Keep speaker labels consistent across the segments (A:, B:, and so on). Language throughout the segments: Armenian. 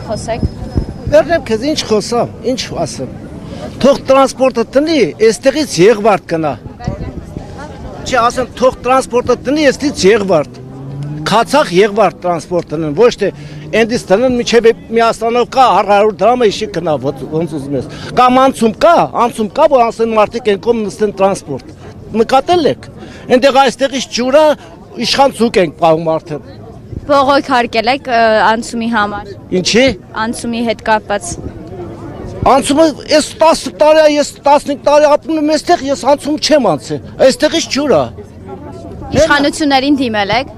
A: խոսեք։
B: Վերնեմ քեզ ինչ խոսամ, ինչ ասեմ։ Թող տրանսպորտը տնի, այստեղից Եղվարդ կնա։ Չի ասեմ, թող տրանսպորտը տնի, այստեղից Եղվարդ։ Քացախ Եղվարդ տրանսպորտն են, ոչ թե այնտեղ տնեն միջև Միաստանով կա 100 դրամը իշի կնա ոնց ուզում ես։ Կամ անցում կա, որ ասեն մարդիկ են կողմ նստեն տրանսպորտ։ Նկատել եք։ Այնտեղ այստեղից ջուրը իշխան ցուկ ենք պահում արդեն։
A: Բողոք հարկել եք անցումի համար։
B: Ինչի։
A: Անցումի հետ կապված։
B: Անցումը ես 10 տարի, ես 15 տարի ապրում եմ այստեղ, ես անցում չեմ անցել։ Այստեղից ջուրը։
A: Իշխանություններին դիմել եք։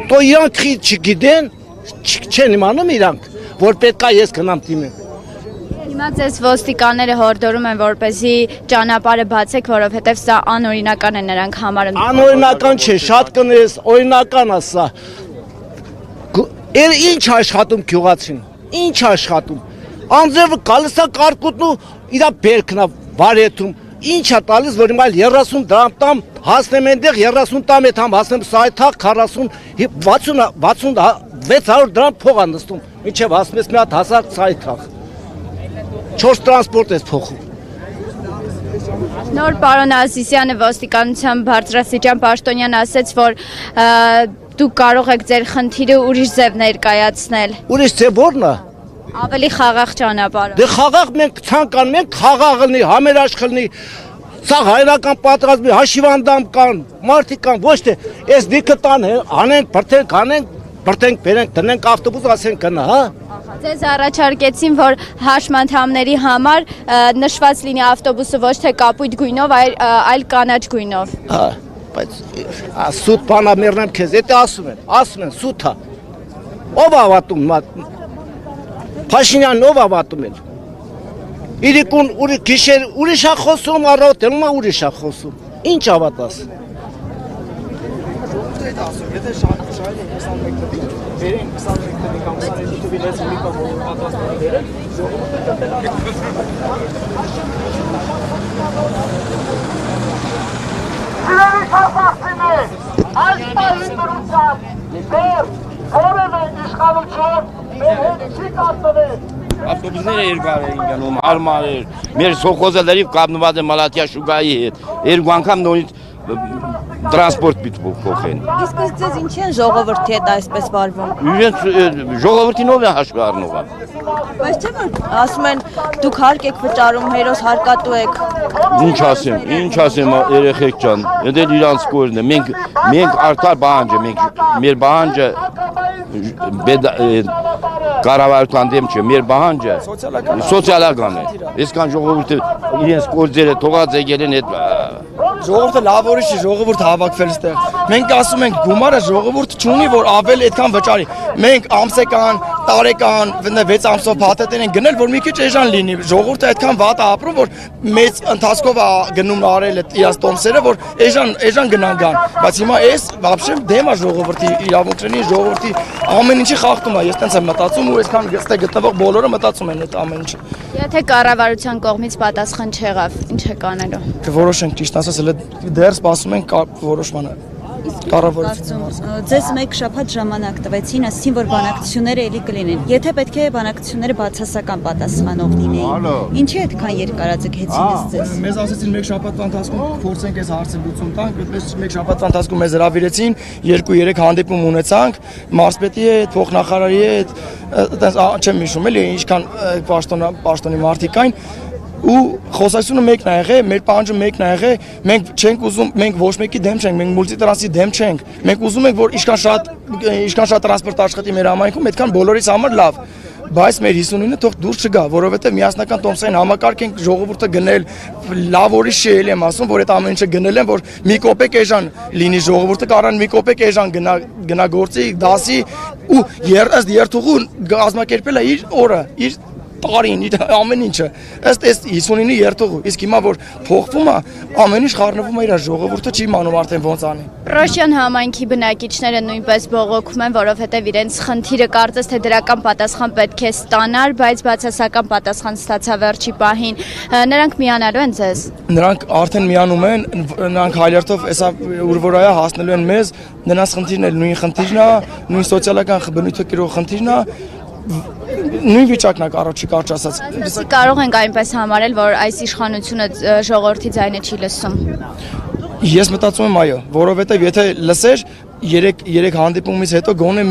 B: Դու իրանք չգիտեն, չեն իմանում իրանք, որ պետքա ես գնամ դիմեմ։
A: Հիմա ձեզ ոստիկանները հորդորում են, որպեսզի ճանապարհը բացեք, որովհետև սա անօրինական է նրանք համար։
B: Անօրինական չէ, շատ կներես, օրինական է սա։ Ինչ աշխատում գյուղացին, ինչ աշխատում։ Անձևը գալիս է կարկուտն ու իրա բերքն է վարեթում։ Ինչ է տալիս, որ հիմա 30 դրամ տամ, հասնեմ այնտեղ 30 տամ է տամ, հասնեմ սայթախ 40, 6600 դրամ փող է նստում։ Մինչև հասնես մի հատ հասար սայթախ։ 4 տրանսպորտ ես փոխում։
A: Նոր պարոն Ազիզյանը ոստիկանության բարձրաստիճան պաշտոնյան ասաց, որ դուք կարող եք ձեր խնդիրը ուրիշ ձև ներկայացնել։
B: Ուրիշ ձև ո՞րն է։
A: Ավելի խաղաղ ճանապարհ։
B: Դե խաղաղ մենք ցանկանում ենք խաղաղ լինի, համերաշխ լինի։ Սա հայրական պատերազմի հաշիվանդամ կան, մարդիկ կան, ոչ թե այս դիքը տան անենք, բրտենք, բերենք, դնենք ավտոբուս, ասենք գնա, հա։
A: Ձեզ առաջարկեցին, որ հաշմանդամների համար նշված լինի ավտոբուսը ոչ թե կապույտ գույնով, այլ կանաչ գույնով։
B: Հա, բայց սուտ բանա մեռնեմ քեզ, դա ասում են, սուտ է։ Ով ավատում Փաշինյանն ով ավատում են։ Իրիկուն գիշեր ուրիշ է խոսում, առավոտը ուրիշ է խոսում։ Ինչ ավատաս։
C: Եթե շահել են 21 տվի, վերեն 21 տվի կամ 22 տվի լեց մի կամ պատրաստում են վերեն, ժողովուրդը կտել
D: Սիրելի քաղաքացիներ, այս պահի դրությամբ դեռ որևէ իշխանություն մեր հետ չի կապվել։
E: Ավտոբուսները երկար էին գնում, հարմար էր, մեր սովխոզը լրիվ կապնված է Մալաթիա շուգայի հետ, երկու անգամ նորից տրանսպորտ պիտի փոխեն։
F: Իսկ ձեզ ինչ են ժողովրդի հետ այսպես վարվում։
E: Իրենց ժողովրդին ով է հաշվի առնողը։
F: Բայց չէ՞ որ ասում են դուք հարկ եք վճարում, հերոս հարկատու եք։
E: Ինչ ասեմ երեխեք ջան, դա իրանց կորն է։ Մենք արդար բանջ ենք, մեր բանջը կառավարության դեմ չէ, մեր բանջը սոցիալական է։ Այսքան ժողովուրդը իրենց կորձերը թողած եկել են այդ
C: Ժողովուրդը լավ ուրիշ է, ժողովուրդը հավաքվել ստեղ։ Մենք ասում ենք գումարը ժողովուրդը չունի, որ ավել այդքան վճարի։ Մենք ամսական, տարեկան, 6 ամսով փաթեթեր են գնել, որ մի քիչ էժան լինի։ Ժողովուրդը այդքան վատ է ապրում, որ մեծ ընթացքով է գնում արել այդ իրաց տոմսերը, որ էժան գնան գան։ Բայց հիմա էս вообще դեմ է ժողովրդի իրավունքների, ժողովրդի ամեն ինչի խախտում է։ Ես տենց եմ մտածում ու այսքան ստեղ գտնվող բոլորը մտածում են այդ ամեն ինչը։
A: Եթե կառավարության կողմից պատասխան չեղավ, ինչ է կանելու։
C: Որոշենք ճիշտ ասած, դեռ սպասում ենք որոշմանը։
F: Ձեզ մեկ շաբաթ ժամանակ տվեցին, ասեցին, որ բանակցությունները էլի կլինեն։ Եթե պետք է բանակցությունները բացասական պատասխանով լինեին, ինչի այդքան երկարաձգեցին ձեզ։
C: Մեզ ասեցին մեկ շաբաթվա ընթացքում փորձենք այս հարցը լուծում տանք, այդպես մեկ շաբաթվա ընթացքում մեզ հրավիրեցին, 2-3 հանդիպում ունեցանք, մարզպետի հետ, փոխնախարարի հետ, այտենց չեմ հիշում էլի, ինչքան պաշտոնի մարդիկ կային ու խոսակցությունը մեկն է եղել, մեր պահանջը մեկն է եղել, մենք չենք ուզում, մենք ոչ մեկի դեմ չենք, մենք մուլտիտրանսի դեմ չենք, մենք ուզում ենք, որ ինչքան շատ տրանսպորտ աշխատի մեր համայնքում, այդքան բոլորիս համար լավ, բայց մեր 59-ը թող դուրս չգա, որովհետև միասնական տոմսային համակարգ ենք ժողովուրդը գնել, լավ ուրիշ չի էլի եմ ասում, որ այդ ամեն ինչը գնել են, որ մի կոպեկ էժան լինի ժողովուրդը կարան մի կոպեկ էժան գնա գործի, դասի ու երթուղու կազմակերպել է իր օրը, իր տարին, ամեն ինչը, ըստ այս 59-ի երթուղու, իսկ հիմա որ փոխվում է, ամեն ինչ խառնվում է իր ժողովուրդը չի իմանում արդեն ոնց անի։
A: Պրոշյան համայնքի բնակիչները նույնպես բողոքում են, որովհետև իրենց խնդիրը կարծես թե դրական պատասխան պետք է ստանար, բայց բացասական պատասխան ստացա վերջի պահին։ Նրանք միանալու են ձեզ։
C: Նրանք արդեն միանում են, նրանք հայերթով հեսա ուր որ այա հասնելու են մեզ, նրանց խնդիրն էլ նույն խնդիրն է, նույն սոցիալական բնույթը կիրող խնդիրն է, նույն վիճակն է առաջի կարճ ասած։
A: Կարող ենք այնպես համարել, որ այս իշխանությունը ժողովրդի ձայնը չի լսում։
C: Ես մտածում եմ այո, որովհետև եթե լսեր երեք հանդիպումից հետո գոնե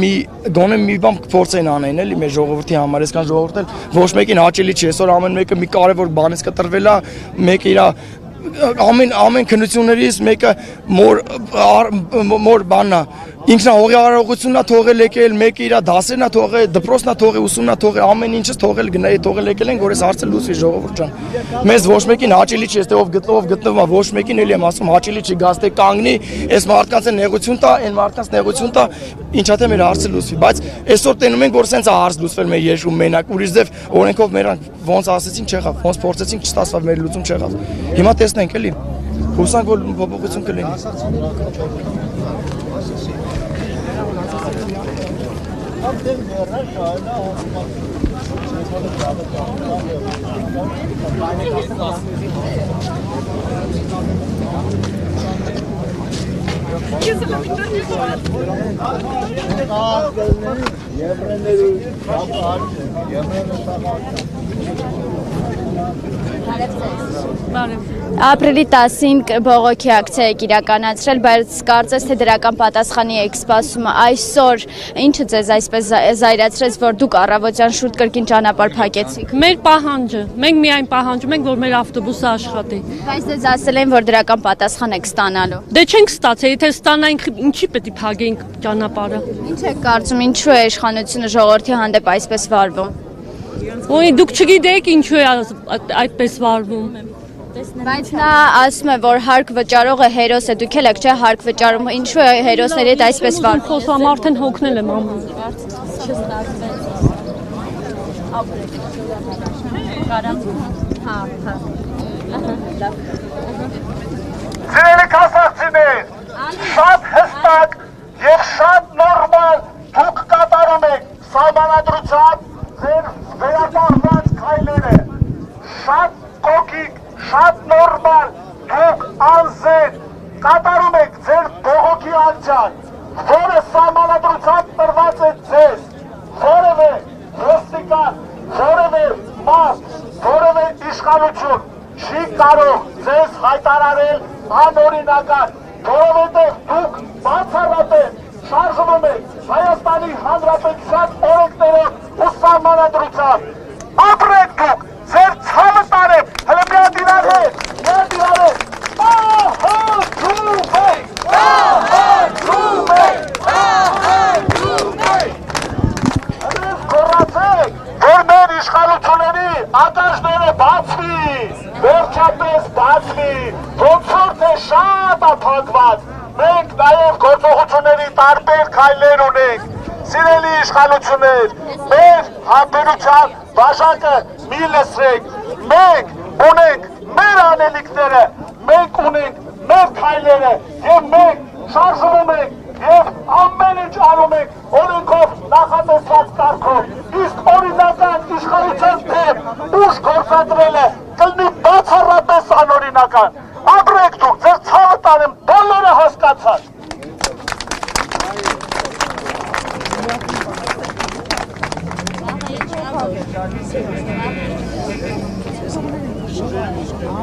C: մի բան փորձեն անեն էլի մեր ժողովրդի համար, այսքան ժողովուրդն էլ ոչ մեկին հաճելի չի, այսօր ամեն մեկը մի կարևոր բանից կտրվել է, մեկը իր ամեն քննություններից մեկը մոր բանն է, ինքնահողիարողությունն է թողել եկել, մեկը իր դասերն է թողել, դպրոցն է թողել, ուսումն է թողել, ամեն ինչս թողել գնայի, թողել եկել են, որ այս հարցը լուծվի ժողովուրդ ջան։ Մեզ ոչ մեկին հաճելի չի, այստեղ ով գտնվում է, ոչ մեկին էլի եմ ասում հաճելի չի, գաստե կանգնի, այս մարդկանց նեղություն տա, այն մարդկանց նեղություն տա, ինչա թե մեր հարցը լուծվի, բայց այսօր տենում ենք, որ սենց է հարց լուծվել մեր երկրում մենակ, ուրիշ ձև օրենքով մերանք ոնց ասեցին չեղավ, ոնց փորձեցինք չստացավ, մեր լուծում չեղավ։ Հիմա տեսնենք էլի։ Հուսանք որ փոփոխություն կլինի։
A: Ապրիլի 10-ին բողոքի ակցիա եք իրականացրել, բայց կարծես թե դրական պատասխանի եք սպասում այսօր, ինչը ձեզ այսպես զայրացրեց, որ դուք առավոտյան շուտ կրկին ճանապարհ փակեցիք։
G: Մեր պահանջը, մենք միայն պահանջում ենք, որ մեր ավտոբուսը աշխատի։
A: Բայց ձեզ ասել են, որ դրական պատասխան եք ստանալու։
G: Դե չենք ստացել, եթե ստանայինք, ինչի պետք է փակեինք ճանապարհը։
A: Ինչ եք կարծում, ինչու է իշխանությունը ժողովրդի հանդեպ այսպես վարվում։
G: Ոյ դուք չգիտեք ինչու է այդպես վարվում։
A: Բայց նա ասում է, որ հարկ վճարողը հերոս է, դուք էլ եք չէ հարկ վճարում, ինչու է հերոսների հետ այսպես վարվում։
G: Խոսամ արդեն հոգնել եմ ամեն։
D: Սիրելի կասակցիներ, շատ հստակ և շատ նորմալ դուք կատարում եք սահմանադրությամբ ձեր վերապահված քայլերը, շատ կոկիկ, շատ նորմալ դուք անզեն կատարում եք ձեր բողոքի ակցիան, որը սահմանադրությամբ տրված է ձեզ, որևէ ոստիկան, որևէ մարդ, որևէ իշխանություն չի կարող ձեզ հայտարարել անօրինական, որովհետև դուք բացառապես շարժվում եք Հայաստանի Հանրապետության օրենքներով ու սահմանադրությամբ։ Ապրեք դուք, ձեր ցավը տարեք, հələ միան դիրարեք, պահանջում եք, կորացեք, որ մեր իշխանությունների ակաշները բացվի, վերջապես բացվի, ոնց որ թե շատ ափակված, մենք նաև գործողությունների տարբեր քայլեր ունենք, սիրելի իշխանություններ, մեր համբերության բաժակը մի լսրեք, մենք ունենք մեր անելիքները, մենք ունենք մեր քայլերը և մենք շարժվում ենք և ամեն ինչ անում ենք օրենքով նախատեսված կարգով, իսկ օրինական իշխանության դեմ ուժ գործադրելը կլինի բացառապես անօրինական։ Ապրեք դուք, ձեր ցավը տանեմ, բոլորը հասկացած։